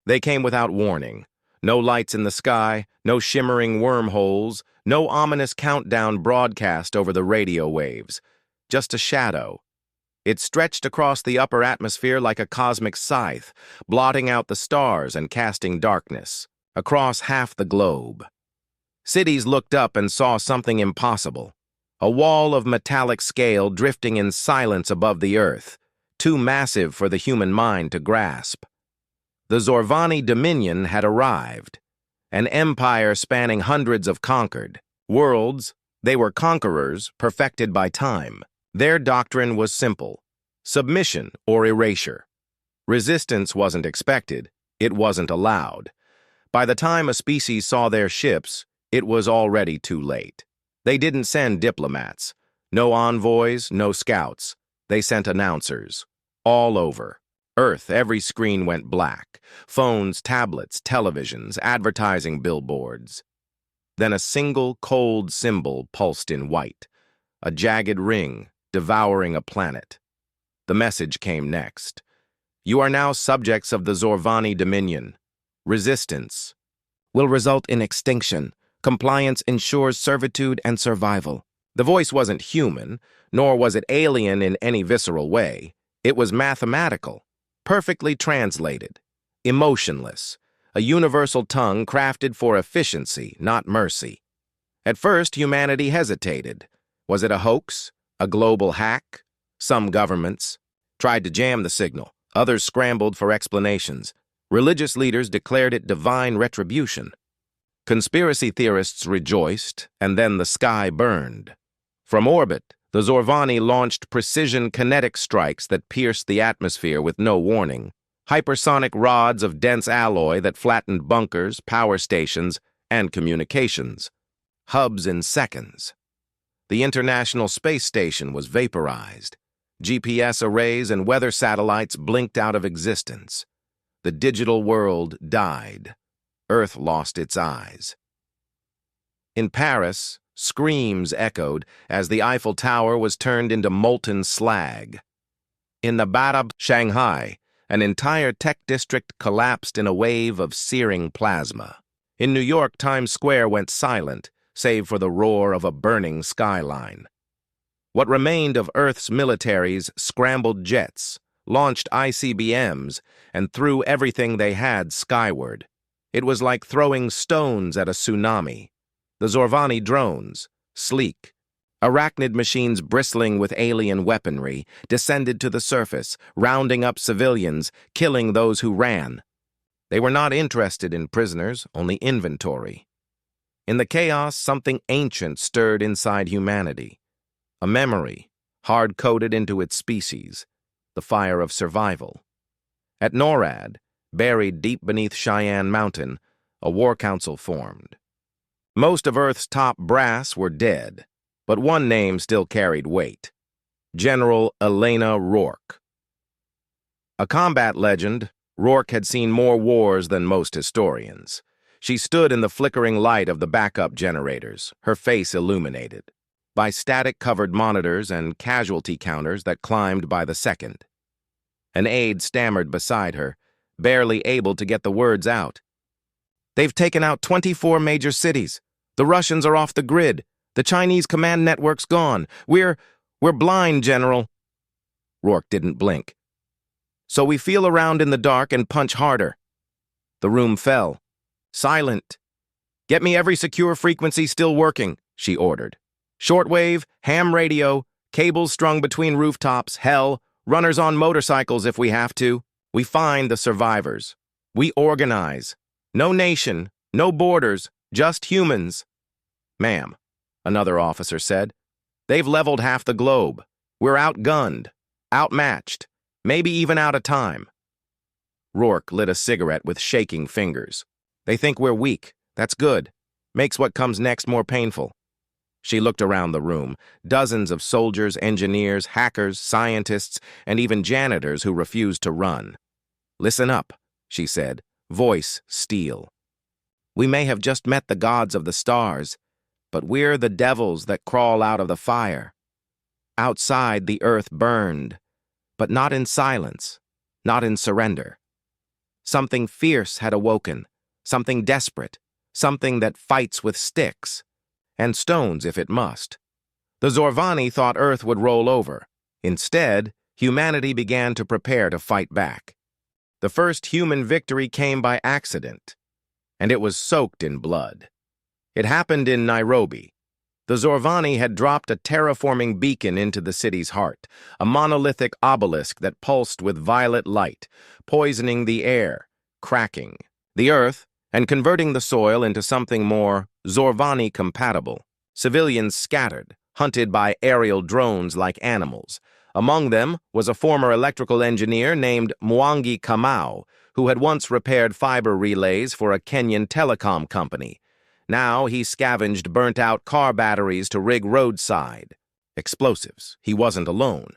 They came without warning. No lights in the sky, no shimmering wormholes, no ominous countdown broadcast over the radio waves. Just a shadow. It stretched across the upper atmosphere like a cosmic scythe, blotting out the stars and casting darkness across half the globe. Cities looked up and saw something impossible. A wall of metallic scale drifting in silence above the earth, too massive for the human mind to grasp. The Zorvani Dominion had arrived, an empire spanning hundreds of conquered worlds. They were conquerors perfected by time. Their doctrine was simple: submission or erasure. Resistance wasn't expected, it wasn't allowed. By the time a species saw their ships, it was already too late. They didn't send diplomats, no envoys, no scouts. They sent announcers, all over. Earth, every screen went black. Phones, tablets, televisions, advertising billboards. Then a single cold symbol pulsed in white, a jagged ring devouring a planet. The message came next. You are now subjects of the Zorvani Dominion. Resistance will result in extinction. Compliance ensures servitude and survival. The voice wasn't human, nor was it alien in any visceral way. It was mathematical, perfectly translated, emotionless, a universal tongue crafted for efficiency, not mercy. At first, humanity hesitated. Was it a hoax? A global hack? Some governments tried to jam the signal. Others scrambled for explanations. Religious leaders declared it divine retribution. Conspiracy theorists rejoiced, and then the sky burned. From orbit, the Zorvani launched precision kinetic strikes that pierced the atmosphere with no warning. Hypersonic rods of dense alloy that flattened bunkers, power stations, and communications. Hubs in seconds. The International Space Station was vaporized. GPS arrays and weather satellites blinked out of existence. The digital world died. Earth lost its eyes. In Paris, screams echoed as the Eiffel Tower was turned into molten slag. In Nevada, Shanghai, an entire tech district collapsed in a wave of searing plasma. In New York, Times Square went silent, save for the roar of a burning skyline. What remained of Earth's militaries scrambled jets, launched ICBMs, and threw everything they had skyward. It was like throwing stones at a tsunami. The Zorvani drones, sleek, arachnid machines bristling with alien weaponry, descended to the surface, rounding up civilians, killing those who ran. They were not interested in prisoners, only inventory. In the chaos, something ancient stirred inside humanity. A memory, hard-coded into its species, the fire of survival. At NORAD, buried deep beneath Cheyenne Mountain, a war council formed. Most of Earth's top brass were dead, but one name still carried weight: General Elena Rourke. A combat legend, Rourke had seen more wars than most historians. She stood in the flickering light of the backup generators, her face illuminated by static-covered monitors and casualty counters that climbed by the second. An aide stammered beside her, barely able to get the words out. They've taken out 24 major cities. The Russians are off the grid. The Chinese command network's gone. We're blind, General. Rourke didn't blink. So we feel around in the dark and punch harder. The room fell. Silent. Get me every secure frequency still working, she ordered. Shortwave, ham radio, cables strung between rooftops, hell, runners on motorcycles if we have to. We find the survivors. We organize. No nation, no borders, just humans. Ma'am, another officer said. They've leveled half the globe. We're outgunned, outmatched, maybe even out of time. Rourke lit a cigarette with shaking fingers. They think we're weak. That's good. Makes what comes next more painful. She looked around the room. Dozens of soldiers, engineers, hackers, scientists, and even janitors who refused to run. Listen up, she said, voice steel. We may have just met the gods of the stars, but we're the devils that crawl out of the fire. Outside, the earth burned, but not in silence, not in surrender. Something fierce had awoken, something desperate, something that fights with sticks, and stones if it must. The Zorvani thought Earth would roll over. Instead, humanity began to prepare to fight back. The first human victory came by accident, and it was soaked in blood. It happened in Nairobi. The Zorvani had dropped a terraforming beacon into the city's heart, a monolithic obelisk that pulsed with violet light, poisoning the air, cracking the earth, and converting the soil into something more Zorvani-compatible. Civilians scattered, hunted by aerial drones like animals. Among them was a former electrical engineer named Mwangi Kamau, who had once repaired fiber relays for a Kenyan telecom company. Now he scavenged burnt-out car batteries to rig roadside explosives. He wasn't alone.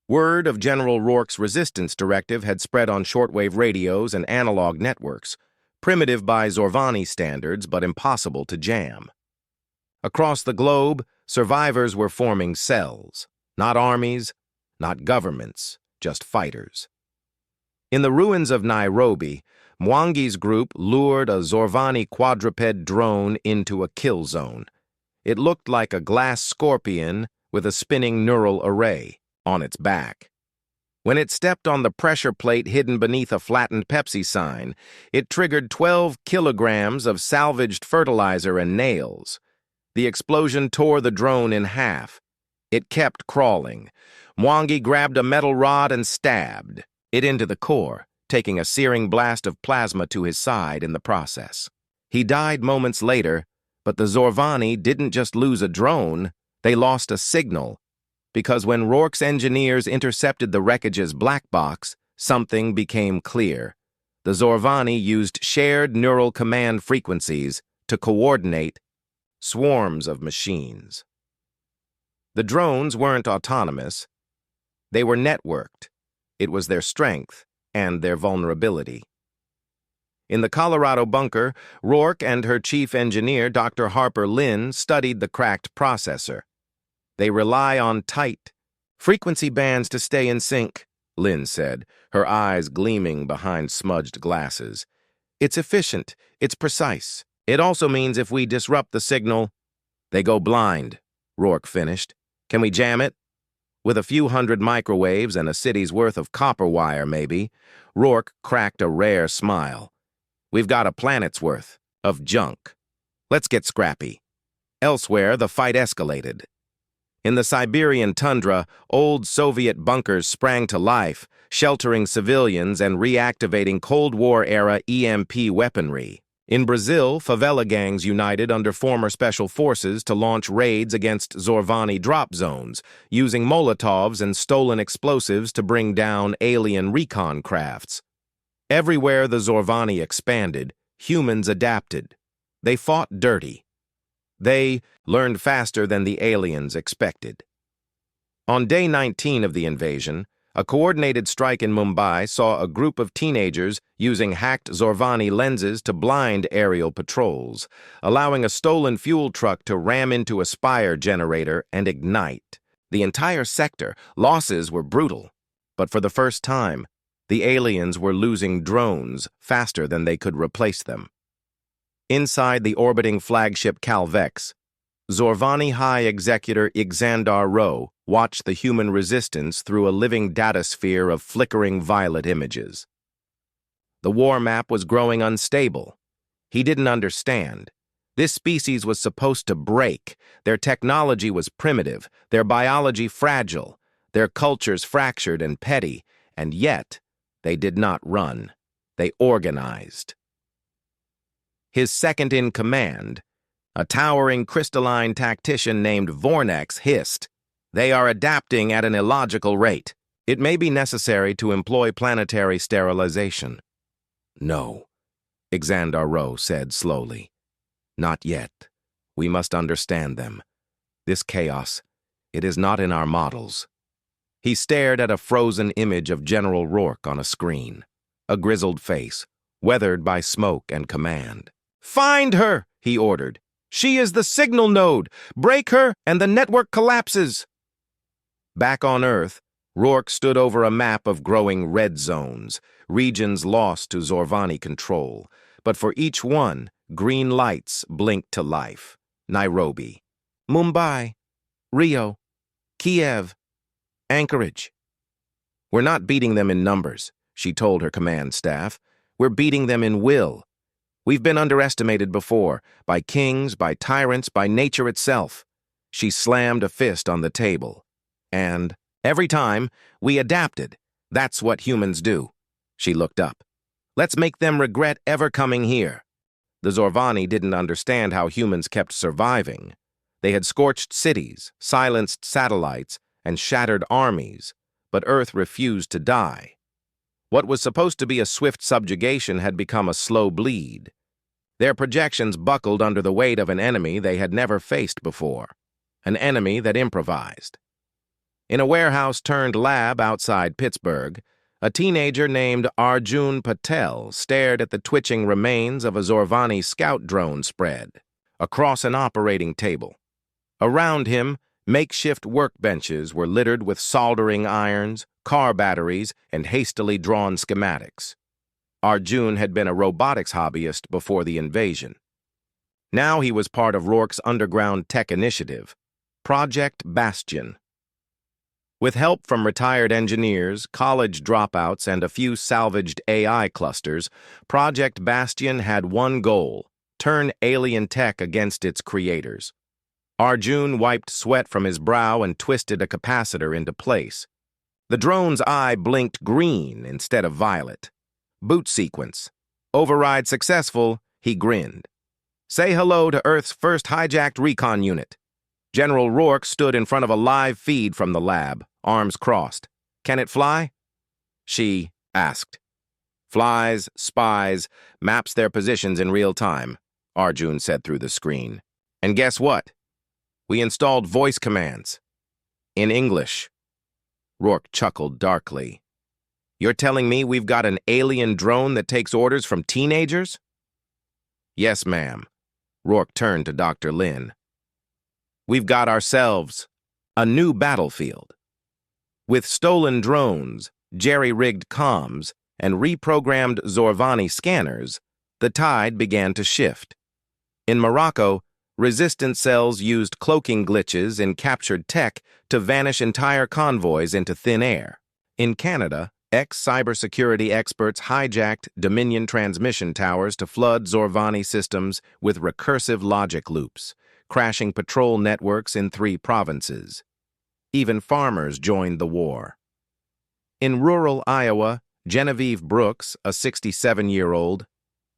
Word of General Rourke's resistance directive had spread on shortwave radios and analog networks, primitive by Zorvani standards but impossible to jam. Across the globe, survivors were forming cells, not armies, not governments, just fighters. In the ruins of Nairobi, Mwangi's group lured a Zorvani quadruped drone into a kill zone. It looked like a glass scorpion with a spinning neural array on its back. When it stepped on the pressure plate hidden beneath a flattened Pepsi sign, it triggered 12 kilograms of salvaged fertilizer and nails. The explosion tore the drone in half. It kept crawling. Mwangi grabbed a metal rod and stabbed it into the core, taking a searing blast of plasma to his side in the process. He died moments later, but the Zorvani didn't just lose a drone, they lost a signal. Because when Rourke's engineers intercepted the wreckage's black box, something became clear. The Zorvani used shared neural command frequencies to coordinate swarms of machines. The drones weren't autonomous. They were networked. It was their strength and their vulnerability. In the Colorado bunker, Rourke and her chief engineer, Dr. Harper Lynn, studied the cracked processor. They rely on tight frequency bands to stay in sync, Lynn said, her eyes gleaming behind smudged glasses. It's efficient, it's precise. It also means if we disrupt the signal, they go blind, Rourke finished. Can we jam it? With a few hundred microwaves and a city's worth of copper wire, maybe, Rourke cracked a rare smile. We've got a planet's worth of junk. Let's get scrappy. Elsewhere, the fight escalated. In the Siberian tundra, old Soviet bunkers sprang to life, sheltering civilians and reactivating Cold War-era EMP weaponry. In Brazil, favela gangs united under former special forces to launch raids against Zorvani drop zones, using Molotovs and stolen explosives to bring down alien recon crafts. Everywhere the Zorvani expanded, humans adapted. They fought dirty. They learned faster than the aliens expected. On day 19 of the invasion, a coordinated strike in Mumbai saw a group of teenagers using hacked Zorvani lenses to blind aerial patrols, allowing a stolen fuel truck to ram into a Spire generator and ignite. The entire sector, losses were brutal, but for the first time, the aliens were losing drones faster than they could replace them. Inside the orbiting flagship Calvex, Zorvani High Executor Ixandar Rowe watched the human resistance through a living datasphere of flickering violet images. The war map was growing unstable. He didn't understand. This species was supposed to break. Their technology was primitive, their biology fragile, their cultures fractured and petty, and yet they did not run. They organized. His second-in-command, a towering crystalline tactician named Vornex, hissed, "They are adapting at an illogical rate. It may be necessary to employ planetary sterilization." "No," Ixandar Rowe said slowly. "Not yet. We must understand them. This chaos, it is not in our models." He stared at a frozen image of General Rourke on a screen, a grizzled face, weathered by smoke and command. "Find her!" he ordered. "She is the signal node. Break her and the network collapses." Back on Earth, Rourke stood over a map of growing red zones, regions lost to Zorvani control. But for each one, green lights blinked to life. Nairobi, Mumbai, Rio, Kiev, Anchorage. We're not beating them in numbers, she told her command staff. We're beating them in will. We've been underestimated before, by kings, by tyrants, by nature itself. She slammed a fist on the table. And every time, we adapted. That's what humans do. She looked up. Let's make them regret ever coming here. The Zorvani didn't understand how humans kept surviving. They had scorched cities, silenced satellites, and shattered armies, but Earth refused to die. What was supposed to be a swift subjugation had become a slow bleed. Their projections buckled under the weight of an enemy they had never faced before, an enemy that improvised. In a warehouse-turned-lab outside Pittsburgh, a teenager named Arjun Patel stared at the twitching remains of a Zorvani scout drone spread across an operating table. Around him, makeshift workbenches were littered with soldering irons, car batteries, and hastily drawn schematics. Arjun had been a robotics hobbyist before the invasion. Now he was part of Rourke's underground tech initiative, Project Bastion. With help from retired engineers, college dropouts, and a few salvaged AI clusters, Project Bastion had one goal: turn alien tech against its creators. Arjun wiped sweat from his brow and twisted a capacitor into place. The drone's eye blinked green instead of violet. Boot sequence. Override successful, he grinned. Say hello to Earth's first hijacked recon unit. General Rourke stood in front of a live feed from the lab, arms crossed. Can it fly? She asked. Flies, spies, maps their positions in real time, Arjun said through the screen. And guess what? We installed voice commands. In English. Rourke chuckled darkly. You're telling me we've got an alien drone that takes orders from teenagers? Yes, ma'am. Rourke turned to Dr. Lin. We've got ourselves a new battlefield. With stolen drones, jerry-rigged comms, and reprogrammed Zorvani scanners, the tide began to shift. In Morocco, resistance cells used cloaking glitches in captured tech to vanish entire convoys into thin air. In Canada, ex-cybersecurity experts hijacked Dominion transmission towers to flood Zorvani systems with recursive logic loops, crashing patrol networks in 3 provinces. Even farmers joined the war. In rural Iowa, Genevieve Brooks, a 67-year-old,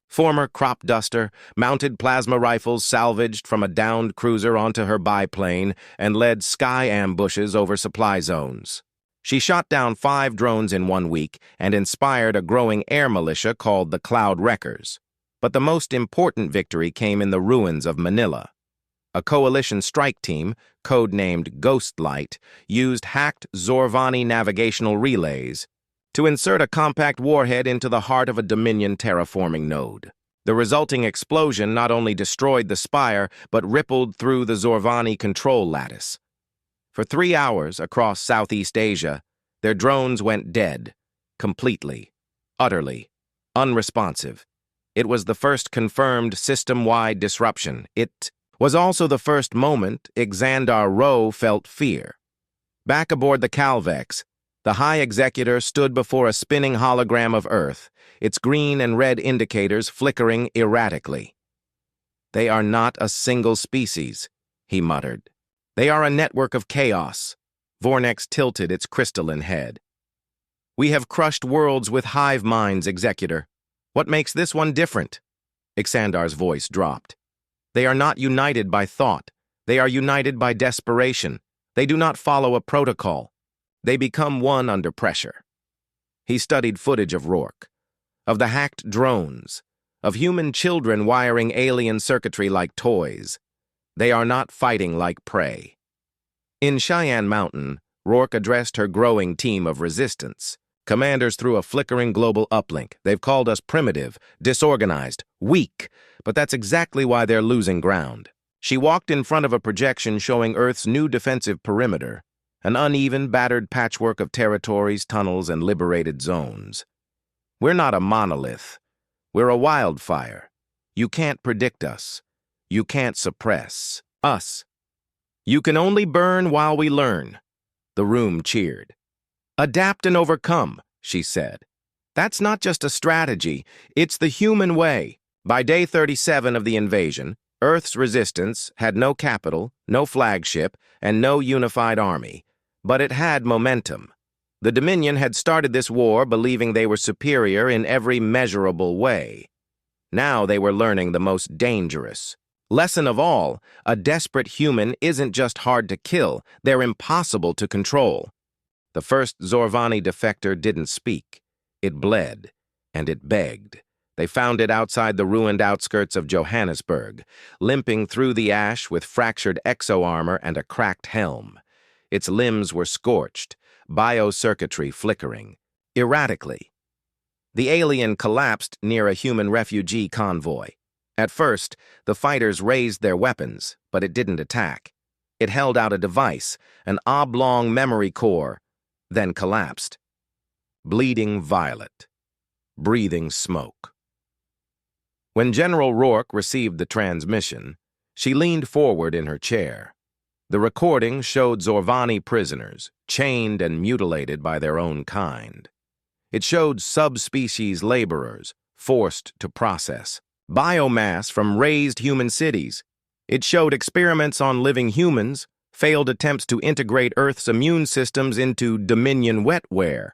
former crop duster, mounted plasma rifles salvaged from a downed cruiser onto her biplane and led sky ambushes over supply zones. She shot down 5 drones in 1 week and inspired a growing air militia called the Cloud Wreckers. But the most important victory came in the ruins of Manila. A coalition strike team, codenamed Ghostlight, used hacked Zorvani navigational relays to insert a compact warhead into the heart of a Dominion terraforming node. The resulting explosion not only destroyed the spire, but rippled through the Zorvani control lattice. For 3 hours across Southeast Asia, their drones went dead, completely, utterly, unresponsive. It was the first confirmed system-wide disruption. It was also the first moment Xandar Rowe felt fear. Back aboard the Calvex, the High Executor stood before a spinning hologram of Earth, its green and red indicators flickering erratically. They are not a single species, he muttered. They are a network of chaos. Vornex tilted its crystalline head. We have crushed worlds with hive minds, Executor. What makes this one different? Xandar's voice dropped. They are not united by thought. They are united by desperation. They do not follow a protocol. They become one under pressure. He studied footage of Rourke, of the hacked drones, of human children wiring alien circuitry like toys. They are not fighting like prey. In Cheyenne Mountain, Rourke addressed her growing team of resistance. Commanders threw a flickering global uplink. They've called us primitive, disorganized, weak, but that's exactly why they're losing ground. She walked in front of a projection showing Earth's new defensive perimeter, an uneven, battered patchwork of territories, tunnels, and liberated zones. We're not a monolith. We're a wildfire. You can't predict us. You can't suppress us. You can only burn while we learn." The room cheered. "Adapt and overcome," she said. "That's not just a strategy, it's the human way." By day 37 of the invasion, Earth's resistance had no capital, no flagship, and no unified army. But it had momentum. The Dominion had started this war believing they were superior in every measurable way. Now they were learning the most dangerous. Lesson of all, a desperate human isn't just hard to kill, they're impossible to control. The first Zorvani defector didn't speak. It bled, and it begged. They found it outside the ruined outskirts of Johannesburg, limping through the ash with fractured exo-armor and a cracked helm. Its limbs were scorched, biocircuitry flickering, erratically. The alien collapsed near a human refugee convoy. At first, the fighters raised their weapons, but it didn't attack. It held out a device, an oblong memory core, then collapsed. Bleeding violet. Breathing smoke. When General Rourke received the transmission, she leaned forward in her chair. The recording showed Zorvani prisoners, chained and mutilated by their own kind. It showed subspecies laborers, forced to process, biomass from raised human cities. It showed experiments on living humans, failed attempts to integrate Earth's immune systems into Dominion wetware.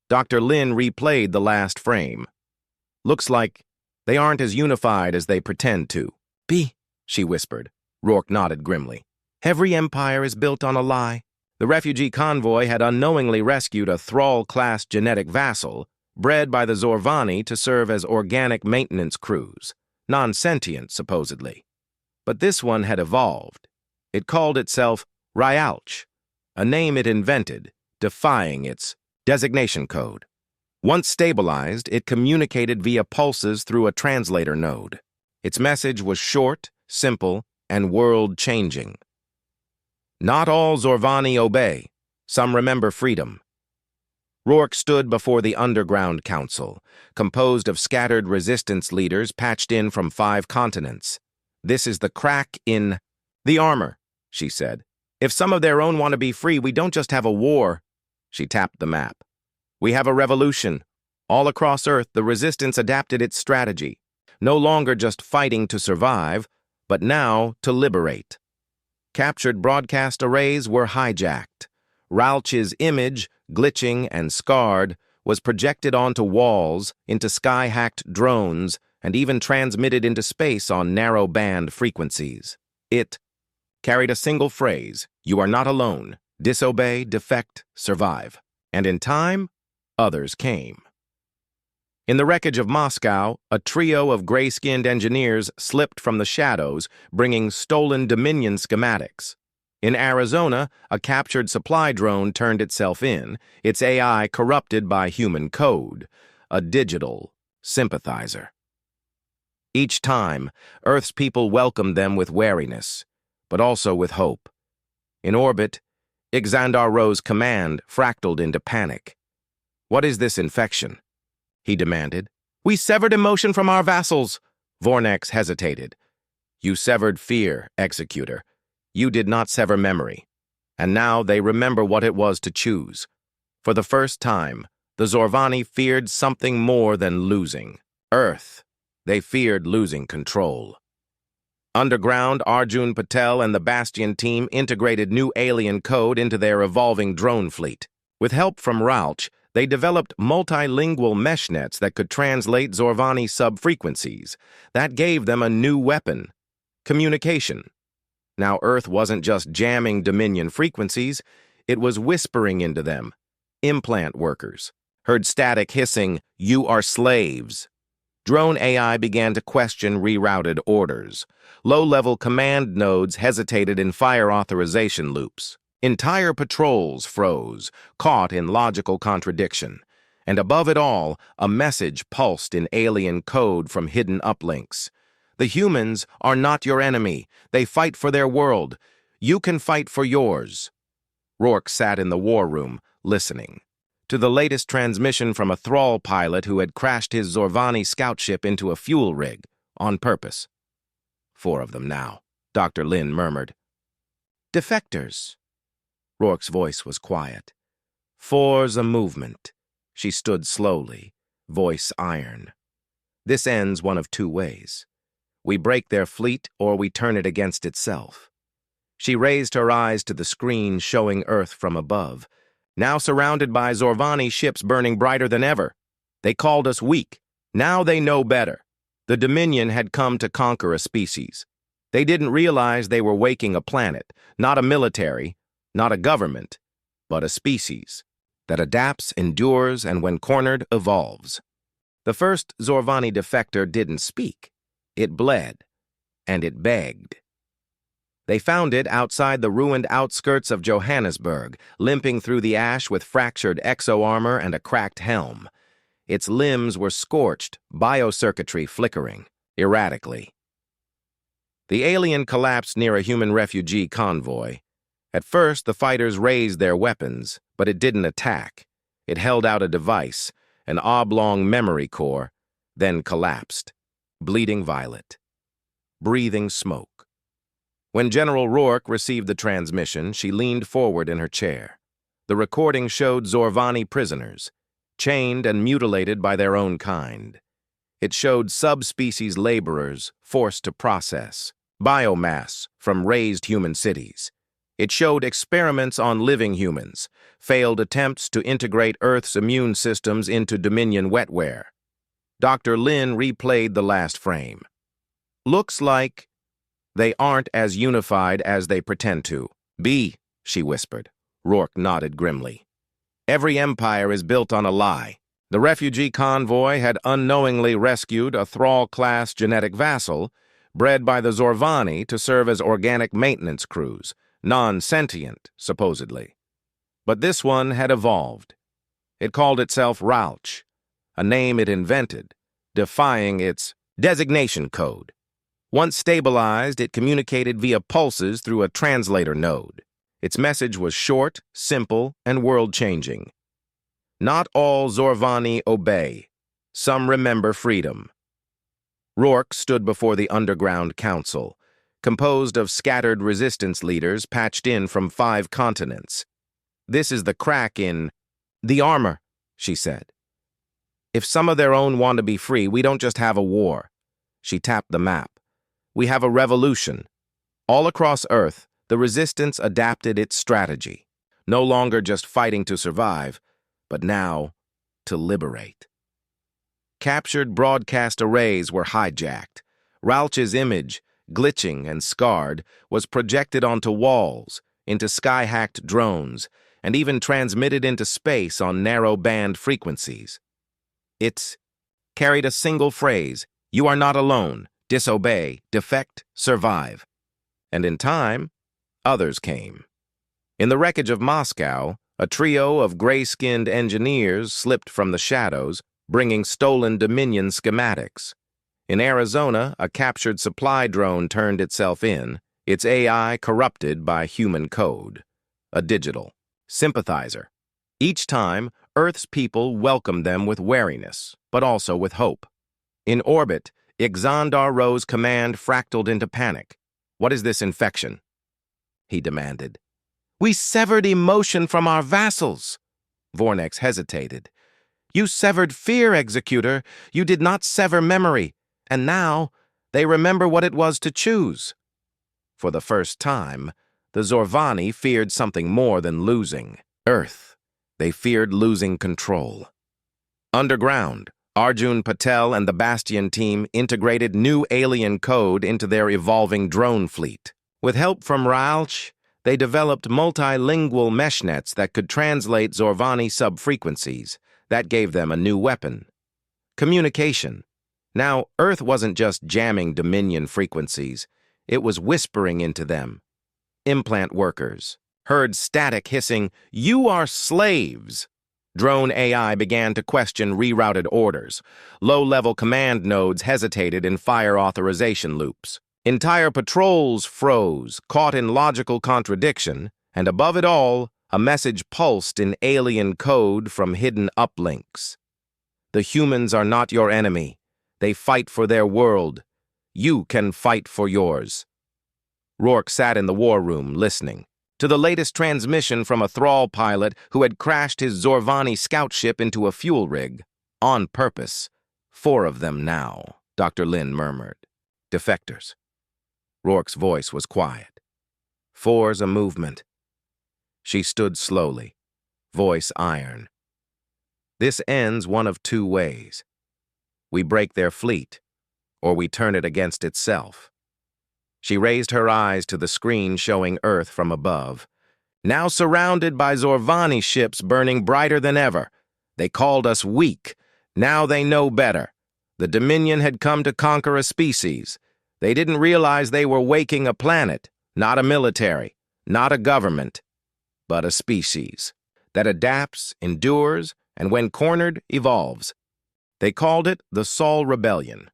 Dr. Lin replayed the last frame. "Looks like they aren't as unified as they pretend to." "B," she whispered. Rourke nodded grimly. "Every empire is built on a lie." The refugee convoy had unknowingly rescued a Thrall-class genetic vassal, bred by the Zorvani to serve as organic maintenance crews, non-sentient, supposedly. But this one had evolved. It called itself Ryalch, a name it invented, defying its designation code. Once stabilized, it communicated via pulses through a translator node. Its message was short, simple, and world-changing. "Not all Zorvani obey. Some remember freedom." Rourke stood before the Underground Council, composed of scattered resistance leaders patched in from 5 continents. "This is the crack in the armor," she said. "If some of their own want to be free, we don't just have a war." She tapped the map. "We have a revolution. All across Earth, the resistance adapted its strategy. No longer just fighting to survive, but now to liberate." Captured broadcast arrays were hijacked. Ralch's image, glitching and scarred, was projected onto walls, into sky-hacked drones, and even transmitted into space on narrow-band frequencies. It carried a single phrase: "You are not alone. Disobey, defect, survive." And in time, others came. In the wreckage of Moscow, a trio of gray-skinned engineers slipped from the shadows, bringing stolen Dominion schematics. In Arizona, a captured supply drone turned itself in, its AI corrupted by human code, a digital sympathizer. Each time, Earth's people welcomed them with wariness, but also with hope. In orbit, Ixandar Ro's command fractaled into panic. "What is this infection?" he demanded. "We severed emotion from our vassals." Vornex hesitated. "You severed fear, Executor. You did not sever memory. And now they remember what it was to choose. For the first time, the Zorvani feared something more than losing Earth. They feared losing control." Underground, Arjun Patel and the Bastion team integrated new alien code into their evolving drone fleet. With help from Ralch, they developed multilingual mesh nets that could translate Zorvani sub-frequencies. That gave them a new weapon: communication. Now Earth wasn't just jamming Dominion frequencies, it was whispering into them. Implant workers heard static hissing, "You are slaves." Drone AI began to question rerouted orders. Low-level command nodes hesitated in fire authorization loops. Entire patrols froze, caught in logical contradiction. And above it all, a message pulsed in alien code from hidden uplinks. "The humans are not your enemy. They fight for their world. You can fight for yours." Rourke sat in the war room, listening. to the latest transmission from a Thrall pilot who had crashed his Zorvani scout ship into a fuel rig, on purpose. 4 of them now, Dr. Lin murmured. Defectors. Rourke's voice was quiet. 4's a movement. She stood slowly, voice iron. This ends one of 2 ways. We break their fleet or we turn it against itself. She raised her eyes to the screen showing Earth from above, now surrounded by Zorvani ships burning brighter than ever. They called us weak. Now they know better. The Dominion had come to conquer a species. They didn't realize they were waking a planet, not a military, not a government, but a species that adapts, endures, and when cornered, evolves. The first Zorvani defector didn't speak. It bled, and it begged. They found it outside the ruined outskirts of Johannesburg, limping through the ash with fractured exo-armor and a cracked helm. Its limbs were scorched, biocircuitry flickering, erratically. The alien collapsed near a human refugee convoy. At first, the fighters raised their weapons, but it didn't attack. It held out a device, an oblong memory core, then collapsed, bleeding violet, breathing smoke. When General Rourke received the transmission, she leaned forward in her chair. The recording showed Zorvani prisoners, chained and mutilated by their own kind. It showed subspecies laborers forced to process biomass from raised human cities. It showed experiments on living humans, failed attempts to integrate Earth's immune systems into Dominion wetware. Dr. Lin replayed the last frame. Looks like they aren't as unified as they pretend to be, she whispered. Rourke nodded grimly. Every empire is built on a lie. The refugee convoy had unknowingly rescued a Thrall-class genetic vassal, bred by the Zorvani to serve as organic maintenance crews, non-sentient, supposedly. But this one had evolved. It called itself Ralch, a name it invented, defying its designation code. Once stabilized, it communicated via pulses through a translator node. Its message was short, simple, and world-changing. Not all Zorvani obey. Some remember freedom. Rourke stood before the Underground Council, composed of scattered resistance leaders patched in from 5 continents. This is the crack in the armor, she said. If some of their own want to be free, we don't just have a war. She tapped the map. We have a revolution. All across Earth, the resistance adapted its strategy, no longer just fighting to survive, but now to liberate. Captured broadcast arrays were hijacked. Ralch's image, glitching and scarred, was projected onto walls, into sky-hacked drones, and even transmitted into space on narrow-band frequencies. It carried a single phrase, "You are not alone. Disobey, defect, survive." And in time, others came. In the wreckage of Moscow, a trio of gray-skinned engineers slipped from the shadows, bringing stolen Dominion schematics. In Arizona, a captured supply drone turned itself in, its AI corrupted by human code. A digital sympathizer. Each time, Earth's people welcomed them with wariness, but also with hope. In orbit, Ixandar Ro's command fractaled into panic. "What is this infection?" he demanded. "We severed emotion from our vassals." Vornex hesitated. "You severed fear, Executor. You did not sever memory. And now, they remember what it was to choose." For the first time, the Zorvani feared something more than losing Earth. They feared losing control. Underground, Arjun Patel and the Bastion team integrated new alien code into their evolving drone fleet. With help from Ralch, they developed multilingual meshnets that could translate Zorvani subfrequencies. That gave them a new weapon. Communication. Now, Earth wasn't just jamming Dominion frequencies. It was whispering into them. Implant workers heard static hissing, "You are slaves." Drone AI began to question rerouted orders. Low-level command nodes hesitated in fire authorization loops. Entire patrols froze, caught in logical contradiction, and above it all, A message pulsed in alien code from hidden uplinks. The humans are not your enemy. They fight for their world. You can fight for yours. Rourke sat in the war room, listening to the latest transmission from a Thrall pilot who had crashed his Zorvani scout ship into a fuel rig. On purpose. 4 of them now, Dr. Lin murmured. Defectors. Rourke's voice was quiet. 4's a movement. She stood slowly, voice iron. This ends one of 2 ways. We break their fleet, or we turn it against itself. She raised her eyes to the screen showing Earth from above. Now surrounded by Zorvani ships burning brighter than ever. They called us weak. Now they know better. The Dominion had come to conquer a species. They didn't realize they were waking a planet, not a military, not a government, but a species that adapts, endures, and when cornered, evolves. They called it the Sol Rebellion.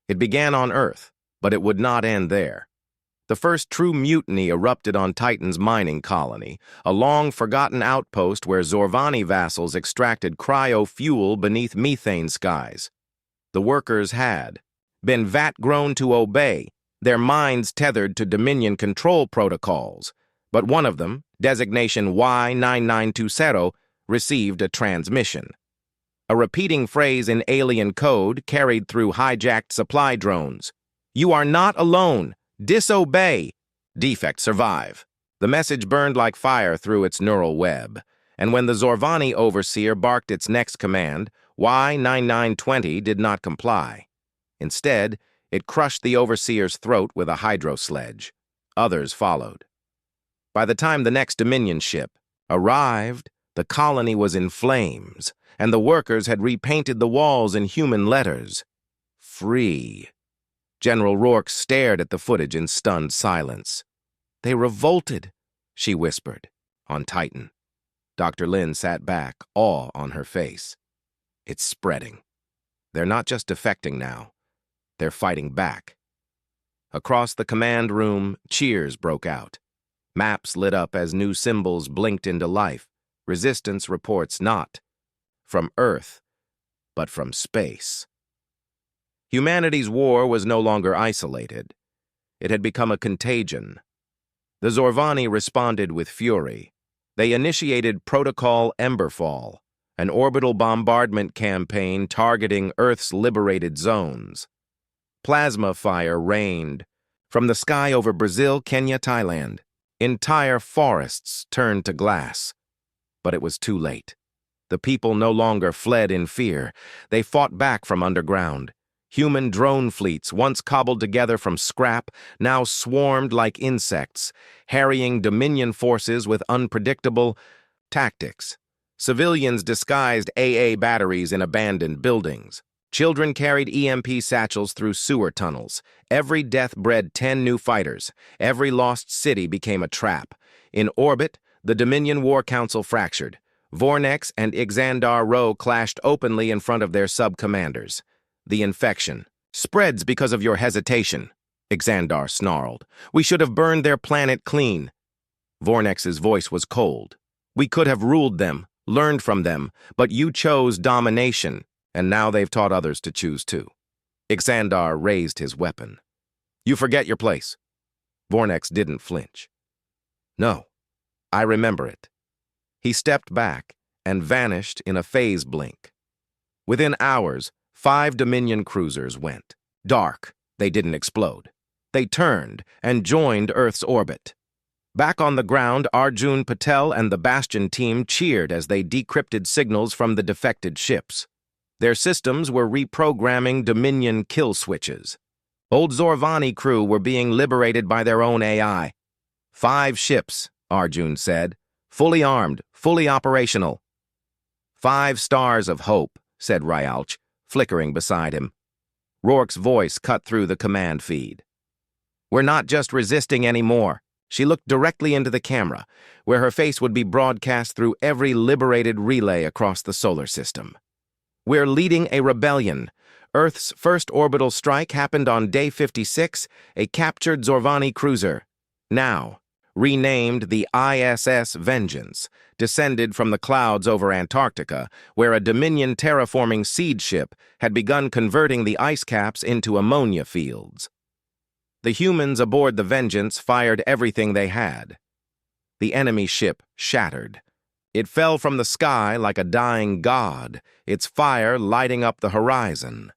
It began on Earth, but it would not end there. The first true mutiny erupted on Titan's mining colony, a long-forgotten outpost where Zorvani vassals extracted cryo-fuel beneath methane skies. The workers had been vat-grown to obey, their minds tethered to Dominion control protocols, but one of them, designation Y9920, received a transmission. A repeating phrase in alien code carried through hijacked supply drones. You are not alone. Disobey. Defect survive. The message burned like fire through its neural web, and when the Zorvani overseer barked its next command, Y9920 did not comply. Instead, it crushed the overseer's throat with a hydro sledge. Others followed. By the time the next Dominion ship arrived, the colony was in flames, and the workers had repainted the walls in human letters. Free. General Rourke stared at the footage in stunned silence. They revolted, she whispered, on Titan. Dr. Lin sat back, awe on her face. It's spreading. They're not just defecting now. They're fighting back. Across the command room, cheers broke out. Maps lit up as new symbols blinked into life. Resistance reports not from Earth, but from space. Humanity's war was no longer isolated. It had become a contagion. The Zorvani responded with fury. They initiated Protocol Emberfall, an orbital bombardment campaign targeting Earth's liberated zones. Plasma fire rained from the sky over Brazil, Kenya, Thailand. Entire forests turned to glass. But it was too late. The people no longer fled in fear. They fought back from underground. Human drone fleets, once cobbled together from scrap, now swarmed like insects, harrying Dominion forces with unpredictable tactics. Civilians disguised AA batteries in abandoned buildings. Children carried EMP satchels through sewer tunnels. Every death bred 10 new fighters. Every lost city became a trap. In orbit, the Dominion War Council fractured. Vornex and Ixandar Row clashed openly in front of their sub-commanders. The infection spreads because of your hesitation, Ixandar snarled. We should have burned their planet clean. Vornex's voice was cold. We could have ruled them, learned from them, but you chose domination, and now they've taught others to choose too. Ixandar raised his weapon. You forget your place. Vornex didn't flinch. No, I remember it. He stepped back and vanished in a phase blink. Within hours, 5 Dominion cruisers went. Dark, they didn't explode. They turned and joined Earth's orbit. Back on the ground, Arjun Patel and the Bastion team cheered as they decrypted signals from the defected ships. Their systems were reprogramming Dominion kill switches. Old Zorvani crew were being liberated by their own AI. 5 ships, Arjun said. Fully armed, fully operational. 5 stars of hope, said Ryalch, flickering beside him. Rourke's voice cut through the command feed. We're not just resisting anymore. She looked directly into the camera, where her face would be broadcast through every liberated relay across the solar system. We're leading a rebellion. Earth's first orbital strike happened on Day 56, a captured Zorvani cruiser. Now, renamed the ISS Vengeance, descended from the clouds over Antarctica, where a Dominion terraforming seed ship had begun converting the ice caps into ammonia fields. The humans aboard the Vengeance fired everything they had. The enemy ship shattered. It fell from the sky like a dying god, its fire lighting up the horizon.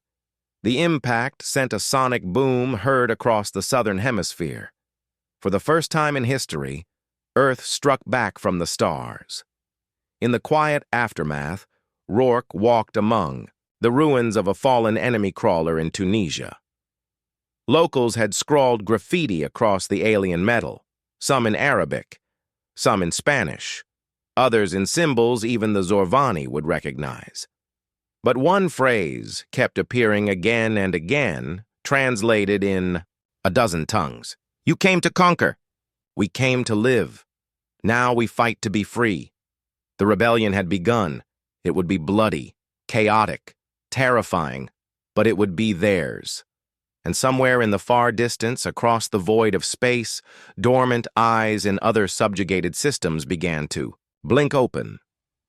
The impact sent a sonic boom heard across the southern hemisphere. For the first time in history, Earth struck back from the stars. In the quiet aftermath, Rourke walked among the ruins of a fallen enemy crawler in Tunisia. Locals had scrawled graffiti across the alien metal, some in Arabic, some in Spanish, others in symbols even the Zorvani would recognize. But one phrase kept appearing again and again, translated in a dozen tongues. You came to conquer. We came to live. Now we fight to be free. The rebellion had begun. It would be bloody, chaotic, terrifying, but it would be theirs. And somewhere in the far distance, across the void of space, dormant eyes in other subjugated systems began to blink open.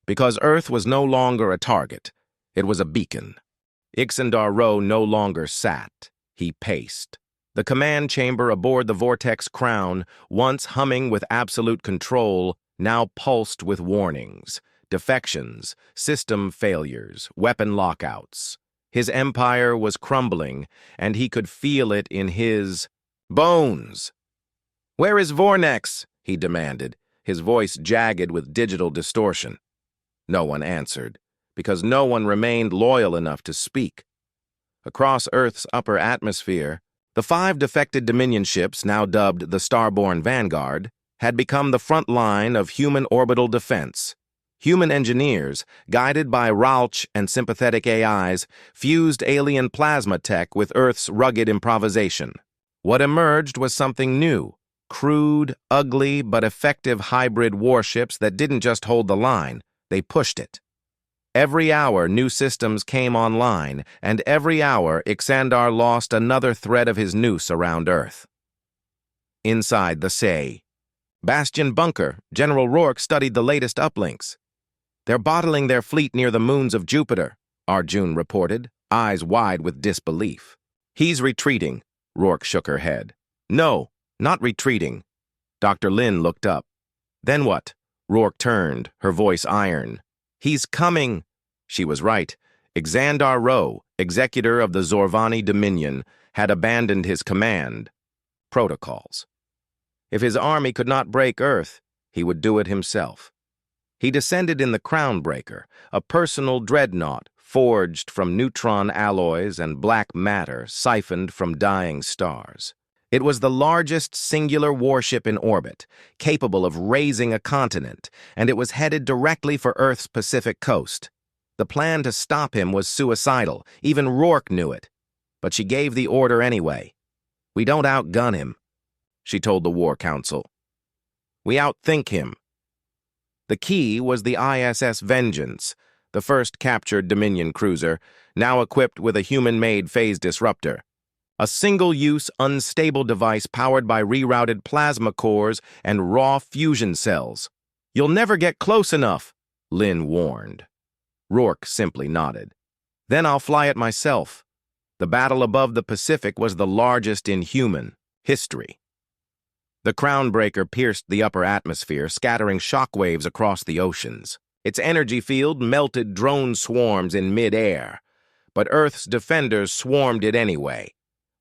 Because Earth was no longer a target, it was a beacon. Ixandar Rowe no longer sat, he paced. The command chamber aboard the Vortex Crown, once humming with absolute control, now pulsed with warnings, defections, system failures, weapon lockouts. His empire was crumbling, and he could feel it in his bones. "Where is Vornex?" he demanded, his voice jagged with digital distortion. No one answered, because no one remained loyal enough to speak. Across Earth's upper atmosphere, the 5 defected Dominion ships, now dubbed the Starbound Vanguard, had become the front line of human orbital defense. Human engineers, guided by Ralch and sympathetic AIs, fused alien plasma tech with Earth's rugged improvisation. What emerged was something new, crude, ugly, but effective hybrid warships that didn't just hold the line, they pushed it. Every hour, new systems came online, and every hour, Ixandar lost another thread of his noose around Earth. Inside the Say Bastion Bunker, General Rourke studied the latest uplinks. "They're bottling their fleet near the moons of Jupiter," Arjun reported, eyes wide with disbelief. "He's retreating," Rourke shook her head. "No, not retreating." Dr. Lin looked up. "Then what?" Rourke turned, her voice iron. "He's coming." She was right. Ixandar Rowe, executor of the Zorvani Dominion, had abandoned his command protocols. If his army could not break Earth, he would do it himself. He descended in the Crownbreaker, a personal dreadnought forged from neutron alloys and black matter siphoned from dying stars. It was the largest singular warship in orbit, capable of razing a continent, and it was headed directly for Earth's Pacific coast. The plan to stop him was suicidal. Even Rourke knew it. But she gave the order anyway. "We don't outgun him," she told the War Council. "We outthink him." The key was the ISS Vengeance, the first captured Dominion cruiser, now equipped with a human-made phase disruptor. A single-use, unstable device powered by rerouted plasma cores and raw fusion cells. "You'll never get close enough," Lin warned. Rourke simply nodded. "Then I'll fly it myself." The battle above the Pacific was the largest in human history. The Crownbreaker pierced the upper atmosphere, scattering shockwaves across the oceans. Its energy field melted drone swarms in mid-air, but Earth's defenders swarmed it anyway.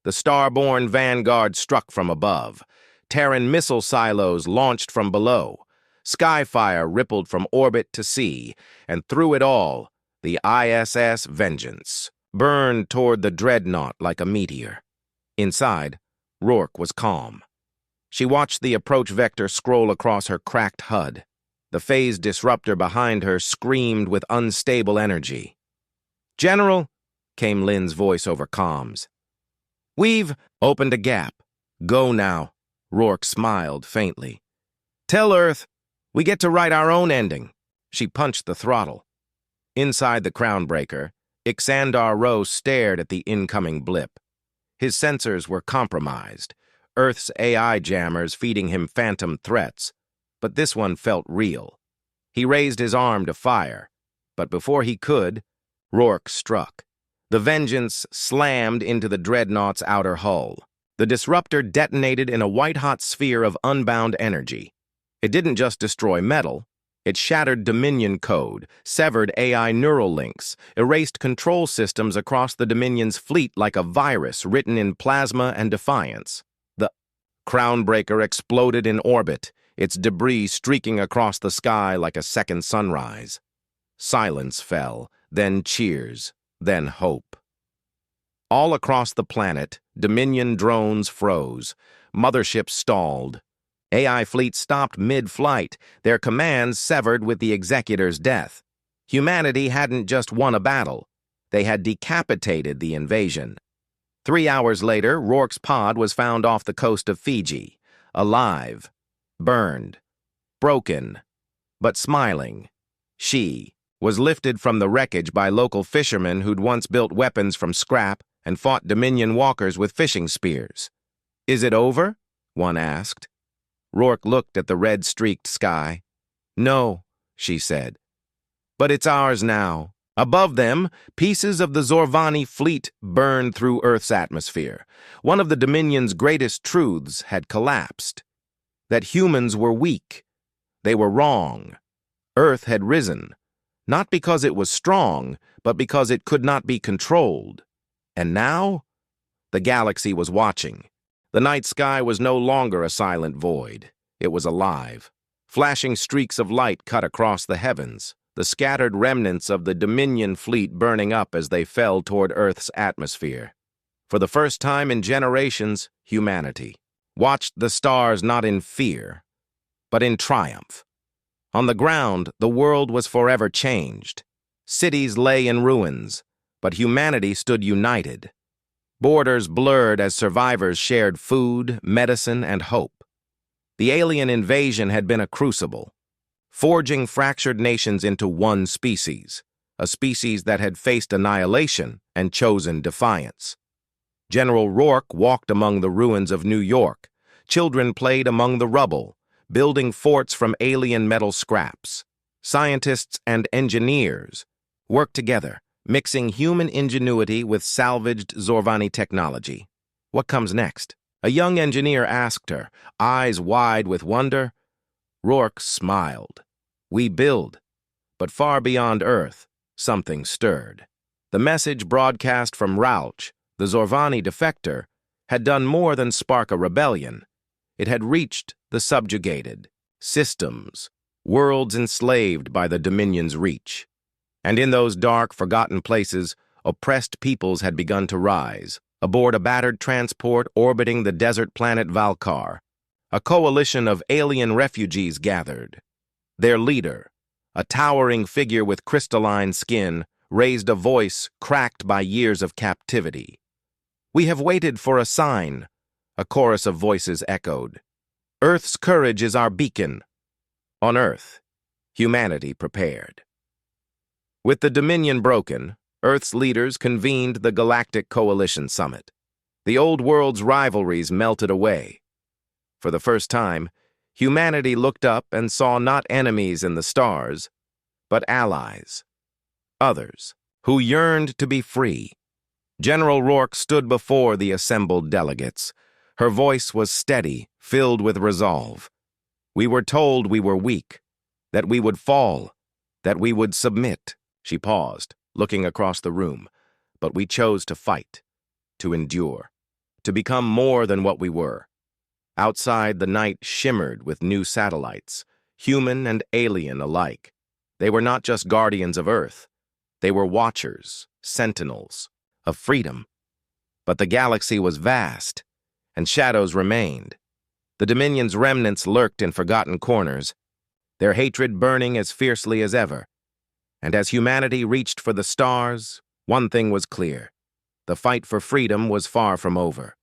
The Starbound Vanguard struck from above. Terran missile silos launched from below. Skyfire rippled from orbit to sea, and through it all, the ISS Vengeance burned toward the dreadnought like a meteor. Inside, Rourke was calm. She watched the approach vector scroll across her cracked HUD. The phase disruptor behind her screamed with unstable energy. "General," came Lin's voice over comms. "We've opened a gap. Go now." Rourke smiled faintly. "Tell Earth, we get to write our own ending." She punched the throttle. Inside the Crownbreaker, Ixandar Rowe stared at the incoming blip. His sensors were compromised. Earth's AI jammers feeding him phantom threats, but this one felt real. He raised his arm to fire, but before he could, Rourke struck. The Vengeance slammed into the dreadnought's outer hull. The disruptor detonated in a white-hot sphere of unbound energy. It didn't just destroy metal. It shattered Dominion code, severed AI neural links, erased control systems across the Dominion's fleet like a virus written in plasma and defiance. The Crownbreaker exploded in orbit, its debris streaking across the sky like a second sunrise. Silence fell, then cheers, then hope. All across the planet, Dominion drones froze. Motherships stalled. AI fleets stopped mid-flight, their commands severed with the Executor's death. Humanity hadn't just won a battle. They had decapitated the invasion. 3 hours later, Rourke's pod was found off the coast of Fiji, alive, burned, broken, but smiling. She was lifted from the wreckage by local fishermen who'd once built weapons from scrap and fought Dominion walkers with fishing spears. "Is it over?" one asked. Rourke looked at the red-streaked sky. "No," she said. "But it's ours now." Above them, pieces of the Zorvani fleet burned through Earth's atmosphere. One of the Dominion's greatest truths had collapsed. That humans were weak. They were wrong. Earth had risen, not because it was strong, but because it could not be controlled. And now, the galaxy was watching. The night sky was no longer a silent void. It was alive. Flashing streaks of light cut across the heavens, the scattered remnants of the Dominion fleet burning up as they fell toward Earth's atmosphere. For the first time in generations, humanity watched the stars not in fear, but in triumph. On the ground, the world was forever changed. Cities lay in ruins, but humanity stood united. Borders blurred as survivors shared food, medicine, and hope. The alien invasion had been a crucible, forging fractured nations into one species, a species that had faced annihilation and chosen defiance. General Rourke walked among the ruins of New York. Children played among the rubble, building forts from alien metal scraps. Scientists and engineers worked together, mixing human ingenuity with salvaged Zorvani technology. "What comes next?" a young engineer asked her, eyes wide with wonder. Rourke smiled. "We build." But far beyond Earth, something stirred. The message broadcast from Rauch, the Zorvani defector, had done more than spark a rebellion. It had reached the subjugated, systems, worlds enslaved by the Dominion's reach. And in those dark, forgotten places, oppressed peoples had begun to rise. Aboard a battered transport orbiting the desert planet Valkar, a coalition of alien refugees gathered. Their leader, a towering figure with crystalline skin, raised a voice cracked by years of captivity. "We have waited for a sign," a chorus of voices echoed. "Earth's courage is our beacon." On Earth, humanity prepared. With the Dominion broken, Earth's leaders convened the Galactic Coalition Summit. The old world's rivalries melted away. For the first time, humanity looked up and saw not enemies in the stars, but allies. Others, who yearned to be free. General Rourke stood before the assembled delegates. Her voice was steady, filled with resolve. "We were told we were weak, that we would fall, that we would submit." She paused, looking across the room. "But we chose to fight, to endure, to become more than what we were." Outside, the night shimmered with new satellites, human and alien alike. They were not just guardians of Earth. They were watchers, sentinels, of freedom. But the galaxy was vast, and shadows remained. The Dominion's remnants lurked in forgotten corners, their hatred burning as fiercely as ever. And as humanity reached for the stars, one thing was clear. The fight for freedom was far from over.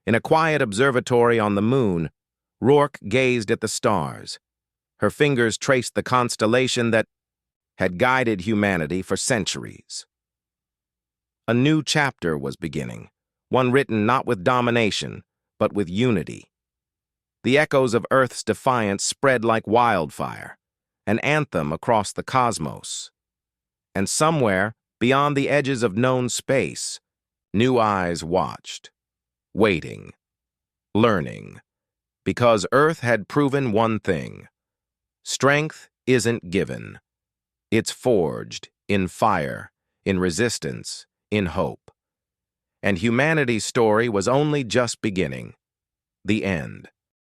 In a quiet observatory on the moon, Rourke gazed at the stars. Her fingers traced the constellation that had guided humanity for centuries. A new chapter was beginning, one written not with domination, but with unity. The echoes of Earth's defiance spread like wildfire, an anthem across the cosmos. And somewhere, beyond the edges of known space, new eyes watched, waiting, learning, because Earth had proven one thing: strength isn't given. It's forged in fire, in resistance, in hope. And humanity's story was only just beginning. The end.